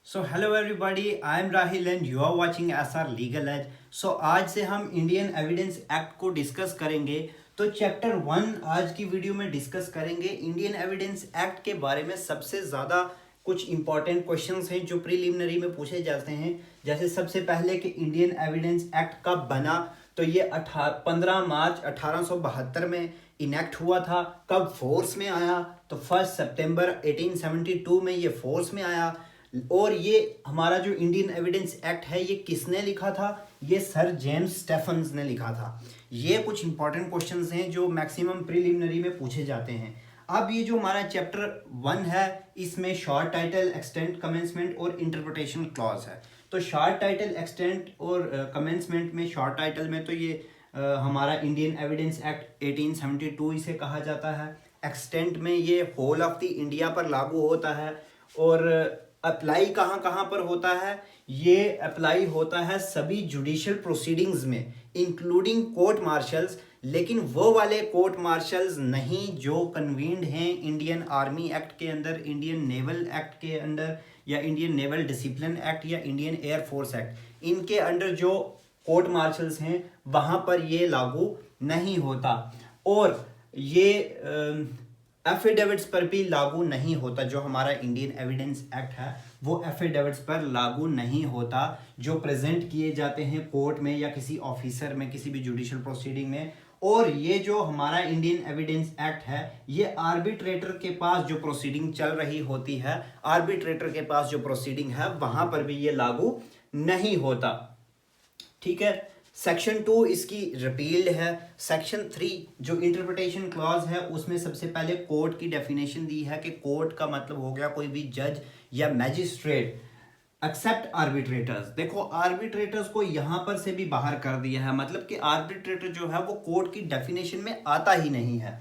So hello everybody, I am Rahil and you are watching SR legal edge. So आज से हम Indian evidence act को discuss करेंगे। तो चैप्टर 1 आज की वीडियो में डिस्कस करेंगे। इंडियन एविडेंस एक्ट के बारे में सबसे ज़्यादा कुछ इंपॉर्टेंट क्वेश्चंस हैं जो प्रीलिमिनरी में पूछे जाते हैं। जैसे सबसे पहले कि इंडियन एविडेंस एक्ट कब बना, तो ये 15 मार्च 1872 में इनेक्ट हुआ था। कब फोर्स में आया, तो 1 सितंबर 1872 में ये फोर्स में आया। और ये हमारा जो इंडियन एविडेंस एक्ट है ये किसने लिखा था, ये सर जेम्स स्टेफन्स ने लिखा था। ये कुछ इंपॉर्टेंट क्वेश्चंस हैं जो मैक्सिमम प्रीलिमिनरी में पूछे जाते हैं। अब ये जो हमारा चैप्टर 1 है इसमें शॉर्ट टाइटल, एक्सटेंट, कमेंसमेंट और इंटरप्रिटेशन क्लॉज है। तो शॉर्ट टाइटल, एक्सटेंट और कमेंसमेंट में, शॉर्ट टाइटल में तो ये हमारा इंडियन एविडेंस एक्ट 1872 इसे कहा जाता है। एक्सटेंट में ये होल ऑफ द इंडिया पर लागू होता है। और अप्लाई कहाँ कहाँ पर होता है, ये अप्लाई होता है सभी जुडिशियल प्रोसीडिंग्स में इंक्लूडिंग कोर्ट मार्शल्स, लेकिन वो वाले कोर्ट मार्शल्स नहीं जो कन्वीन्ड हैं इंडियन आर्मी एक्ट के अंदर, इंडियन नेवल एक्ट के अंदर, या इंडियन नेवल डिसिप्लिन एक्ट, या इंडियन एयरफोर्स एक्ट। इनके अंडर जो कोर्ट मार्शल्स हैं वहाँ पर ये लागू नहीं होता। और ये एफिडेविट्स पर भी लागू नहीं होता। जो हमारा इंडियन एविडेंस एक्ट है वो एफिडेविट्स पर लागू नहीं होता जो प्रेजेंट किए जाते हैं कोर्ट में या किसी ऑफिसर में, किसी भी जुडिशियल प्रोसीडिंग में। और ये जो हमारा इंडियन एविडेंस एक्ट है ये आर्बिट्रेटर के पास जो प्रोसीडिंग चल रही होती है, आर्बिट्रेटर के पास जो प्रोसीडिंग है वहां पर भी ये लागू नहीं होता। ठीक है। सेक्शन 2 इसकी रिपील्ड है। सेक्शन 3 जो इंटरप्रिटेशन क्लॉज है उसमें सबसे पहले कोर्ट की डेफिनेशन दी है कि कोर्ट का मतलब हो गया कोई भी जज या मैजिस्ट्रेट एक्सेप्ट आर्बिट्रेटर्स। देखो आर्बिट्रेटर्स को यहां पर से भी बाहर कर दिया है, मतलब कि आर्बिट्रेटर जो है वो कोर्ट की डेफिनेशन में आता ही नहीं है।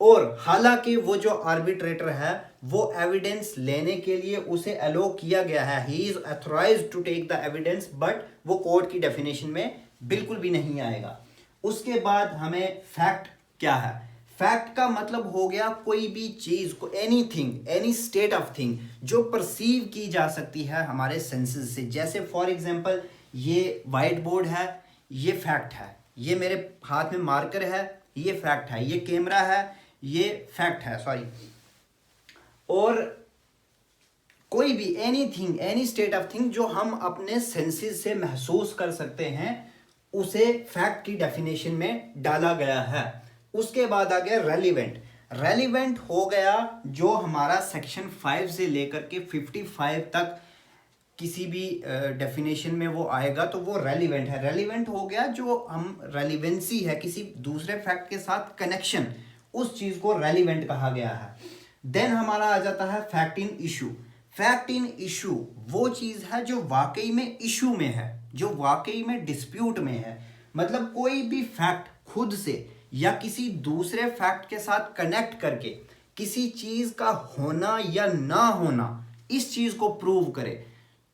और हालांकि वो जो आर्बिट्रेटर है वो एविडेंस लेने के लिए उसे अलो किया गया है, he is authorized to take the evidence, but वो कोर्ट की डेफिनेशन में बिल्कुल भी नहीं आएगा। उसके बाद हमें फैक्ट क्या है, फैक्ट का मतलब हो गया कोई भी चीज को, anything, any state of thing जो परसीव की जा सकती है हमारे सेंसेस से। जैसे फॉर एग्जांपल ये वाइट बोर्ड है, ये फैक्ट है। ये मेरे हाथ में मार्कर है, ये फैक्ट है। ये कैमरा है, ये फैक्ट है, सॉरी। और कोई भी anything, any state of thing जो हम अपने सेंसेस से महसूस कर सकते हैं उसे फैक्ट की डेफिनेशन में डाला गया है। उसके बाद आ गया रेलिवेंट। रेलिवेंट हो गया जो हमारा सेक्शन 5 से लेकर के 55 तक किसी भी डेफिनेशन में वो आएगा तो वो रेलिवेंट है। रेलिवेंट हो गया जो हम रेलिवेंसी है, किसी दूसरे फैक्ट के साथ कनेक्शन, उस चीज को रेलिवेंट कहा गया है। देन हमारा आ जाता है fact in issue. Fact in issue वो चीज है जो वाकई में इशू में है, जो वाकई में डिस्प्यूट में है। मतलब कोई भी फैक्ट खुद से या किसी दूसरे फैक्ट के साथ कनेक्ट करके किसी चीज का होना या ना होना, इस चीज को प्रूव करे,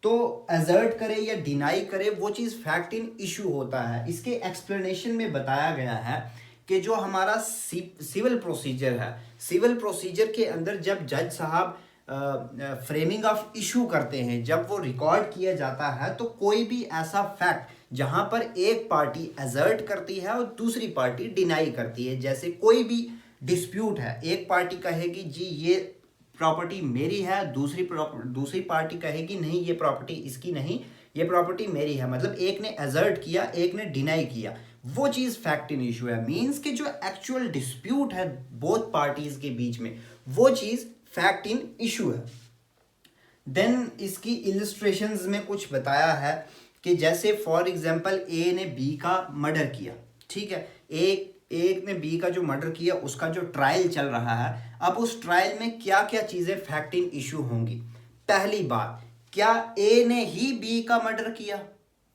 तो एजर्ट करे या डिनाई करे, वो चीज फैक्ट इन इशू होता है। इसके एक्सप्लेनेशन में बताया गया है कि जो हमारा सिविल प्रोसीजर है, सिविल प्रोसीजर के अंदर जब जज साहब फ्रेमिंग ऑफ इशू करते हैं, जब वो रिकॉर्ड किया जाता है, तो कोई भी ऐसा फैक्ट जहां पर एक पार्टी एजर्ट करती है और दूसरी पार्टी डिनाई करती है, जैसे कोई भी डिस्प्यूट है, एक पार्टी कहेगी जी ये प्रॉपर्टी मेरी है, दूसरी पार्टी कहेगी नहीं ये प्रॉपर्टी इसकी नहीं, ये प्रॉपर्टी मेरी है। मतलब एक ने एजर्ट किया, एक ने डिनाई किया, वो चीज फैक्ट इन इशू है। मींस कि जो एक्चुअल डिस्प्यूट है बोथ पार्टीज के बीच में, वो चीज फैक्ट इन इशू है। देन इसकी इलिस्ट्रेशंस में कुछ बताया है कि जैसे फॉर एग्जांपल ए ने बी का मर्डर किया, ठीक है, एक ने बी का जो मर्डर किया उसका जो ट्रायल चल रहा है, अब उस ट्रायल में क्या क्या चीजें फैक्ट इन इशू होंगी। पहली बात, क्या ए ने ही बी का मर्डर किया,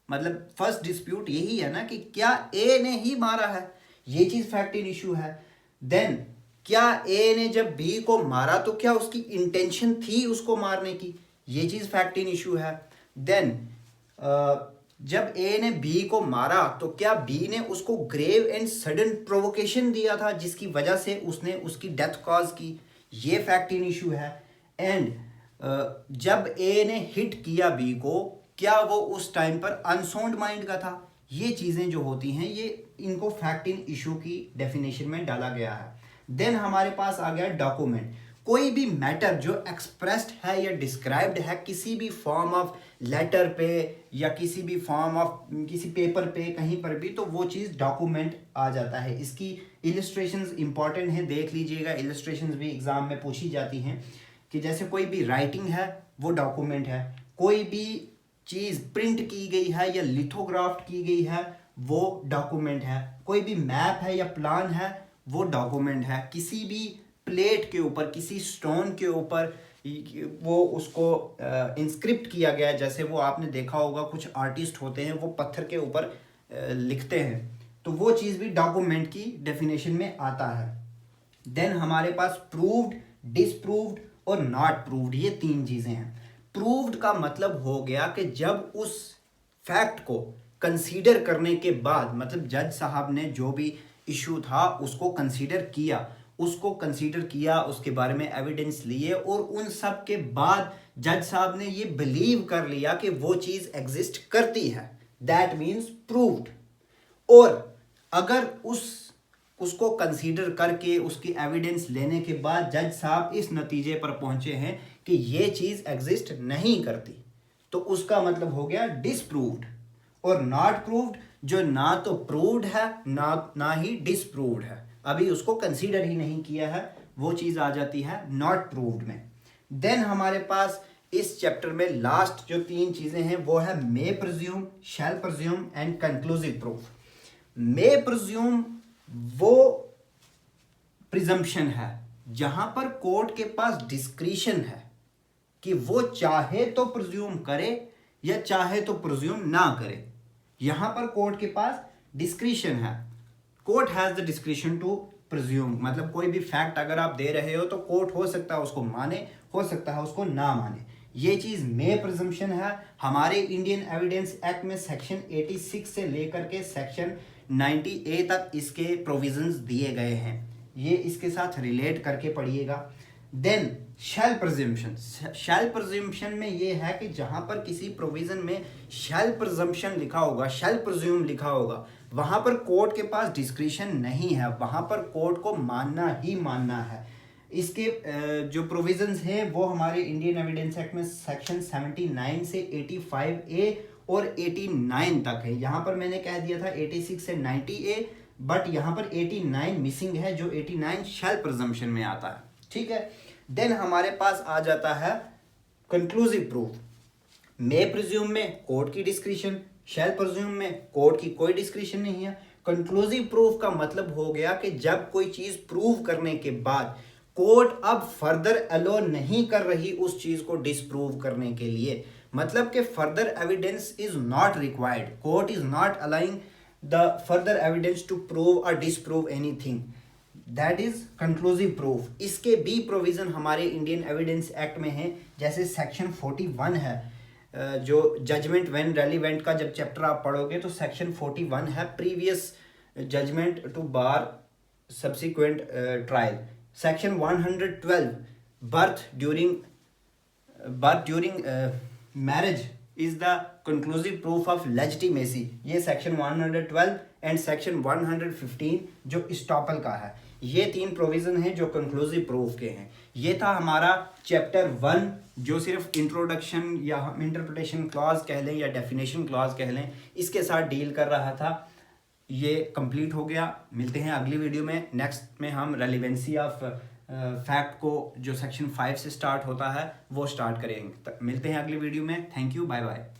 मतलब फर्स्ट डिस्प्यूट यही है ना कि क्या ए ने ही मारा है, ये चीज फैक्ट इन इशू है। देन क्या ए ने जब बी को मारा तो क्या उसकी इंटेंशन थी उसको मारने की, ये चीज फैक्ट इन इशू है। देन जब ए ने बी को मारा तो क्या बी ने उसको ग्रेव एंड सडन प्रोवोकेशन दिया था जिसकी वजह से उसने उसकी डेथ कॉज की, ये फैक्ट इन इशू है। एंड जब ए ने हिट किया बी को, क्या वो उस टाइम पर अनसाउंड माइंड का था? ये चीज़ें जो होती हैं ये इनको फैक्ट इन इशू की डेफिनेशन में डाला गया है। देन हमारे पास आ गया डॉक्यूमेंट। कोई भी मैटर जो एक्सप्रेस्ड है या डिस्क्राइब्ड है किसी भी फॉर्म ऑफ लेटर पे या किसी भी फॉर्म ऑफ किसी पेपर पे कहीं पर भी, तो वो चीज़ डॉक्यूमेंट आ जाता है। इसकी इलस्ट्रेशंस इंपॉर्टेंट हैं, देख लीजिएगा। इलस्ट्रेशंस भी एग्जाम में पूछी जाती हैं कि जैसे कोई भी राइटिंग है वो डॉक्यूमेंट है, कोई भी चीज़ प्रिंट की गई है या लिथोग्राफ्ट की गई है वो डॉक्यूमेंट है, कोई भी मैप है या प्लान है वो डॉक्यूमेंट है, किसी भी प्लेट के ऊपर किसी स्टोन के ऊपर वो उसको इंस्क्रिप्ट किया गया है, जैसे वो आपने देखा होगा कुछ आर्टिस्ट होते हैं वो पत्थर के ऊपर लिखते हैं, तो वो चीज़ भी डॉक्यूमेंट की डेफिनेशन में आता है। देन हमारे पास प्रूव्ड, डिसप्रूव्ड और नॉट प्रूव्ड, ये तीन चीज़ें हैं। प्रूव्ड का मतलब हो गया कि जब उस फैक्ट को कंसीडर करने के बाद, मतलब जज साहब ने जो भी इशू था उसको कंसीडर किया, उसके बारे में एविडेंस लिए और उन सब के बाद जज साहब ने ये बिलीव कर लिया कि वो चीज़ एग्जिस्ट करती है, दैट मीन्स प्रूव्ड। और अगर उसको कंसीडर करके उसकी एविडेंस लेने के बाद जज साहब इस नतीजे पर पहुंचे हैं कि ये चीज़ एग्जिस्ट नहीं करती, तो उसका मतलब हो गया डिसप्रूव्ड। और नॉट प्रूव्ड जो ना तो प्रूव्ड है ना ही डिसप्रूव्ड है, अभी उसको कंसीडर ही नहीं किया है, वो चीज़ आ जाती है नॉट प्रूव्ड में। देन हमारे पास इस चैप्टर में लास्ट जो तीन चीज़ें हैं वो है मे presume, shell presume and conclusive proof. May presume वो प्रिजम्पशन है जहां पर कोर्ट के पास डिस्क्रिशन है कि वो चाहे तो प्रिज्यूम करे या चाहे तो प्रिज्यूम ना करे। यहां पर कोर्ट के पास डिस्क्रिशन है, court has the discretion to presume, मतलब कोई भी फैक्ट अगर आप दे रहे हो तो कोर्ट हो सकता है उसको माने, हो सकता है उसको ना माने। ये चीज़ मे प्रिजम्पशन है। हमारे इंडियन एविडेंस एक्ट में सेक्शन 86 से लेकर के सेक्शन 90A तक इसके प्रोविजंस दिए गए हैं, ये इसके साथ रिलेट करके पढ़िएगा। देन शैल प्रिजम्पशन, शैल प्रिजम्पशन में ये है कि जहां पर किसी प्रोविजन में शैल प्रिजम्पशन लिखा होगा, शैल प्रिज्यूम लिखा होगा, वहां पर कोर्ट के पास डिस्क्रिशन नहीं है, वहां पर कोर्ट को मानना ही मानना है। इसके जो प्रोविजंस हैं वो हमारे इंडियन एविडेंस एक्ट में सेक्शन 79 से 85A और 89 तक है। यहाँ पर मैंने कह दिया था 86 से 90A, बट यहाँ पर 89 मिसिंग है, जो 89 शैल प्रिजम्पशन में आता है, ठीक है। देन हमारे पास आ जाता है कंक्लूसिव प्रूफ। मे प्रिज्यूम में कोर्ट की डिस्क्रिशन, शैल प्रिज्यूम में कोर्ट की कोई डिस्क्रिशन नहीं है। कंक्लूसिव प्रूफ का मतलब हो गया कि जब कोई चीज प्रूव करने के बाद कोर्ट अब फर्दर अलो नहीं कर रही उस चीज को डिसप्रूव करने के लिए, मतलब कि further evidence is not required, court is not allowing the further evidence to prove और disprove anything, that is conclusive proof. इसके भी प्रोविजन हमारे इंडियन एविडेंस एक्ट में है, जैसे सेक्शन 41 है, जो जजमेंट व्हेन रेलिवेंट का जब चैप्टर आप पढ़ोगे तो सेक्शन 41 है previous judgment to bar subsequent trial. Section 112 birth during marriage is the conclusive proof of legitimacy, ये सेक्शन 112 एंड सेक्शन 115 जो स्टॉपल का है। ये तीन प्रोविजन हैं जो कंक्लूसिव प्रूफ के हैं। ये था हमारा चैप्टर 1 जो सिर्फ इंट्रोडक्शन या हम इंटरप्रिटेशन क्लॉज कह लें या डेफिनेशन क्लॉज कह लें इसके साथ डील कर रहा था, ये कंप्लीट हो गया। मिलते हैं अगली वीडियो में। नेक्स्ट में हम रेलिवेंसी ऑफ फैक्ट को जो सेक्शन 5 से स्टार्ट होता है वो स्टार्ट करेंगे। मिलते हैं अगली वीडियो में। Thank you, bye bye.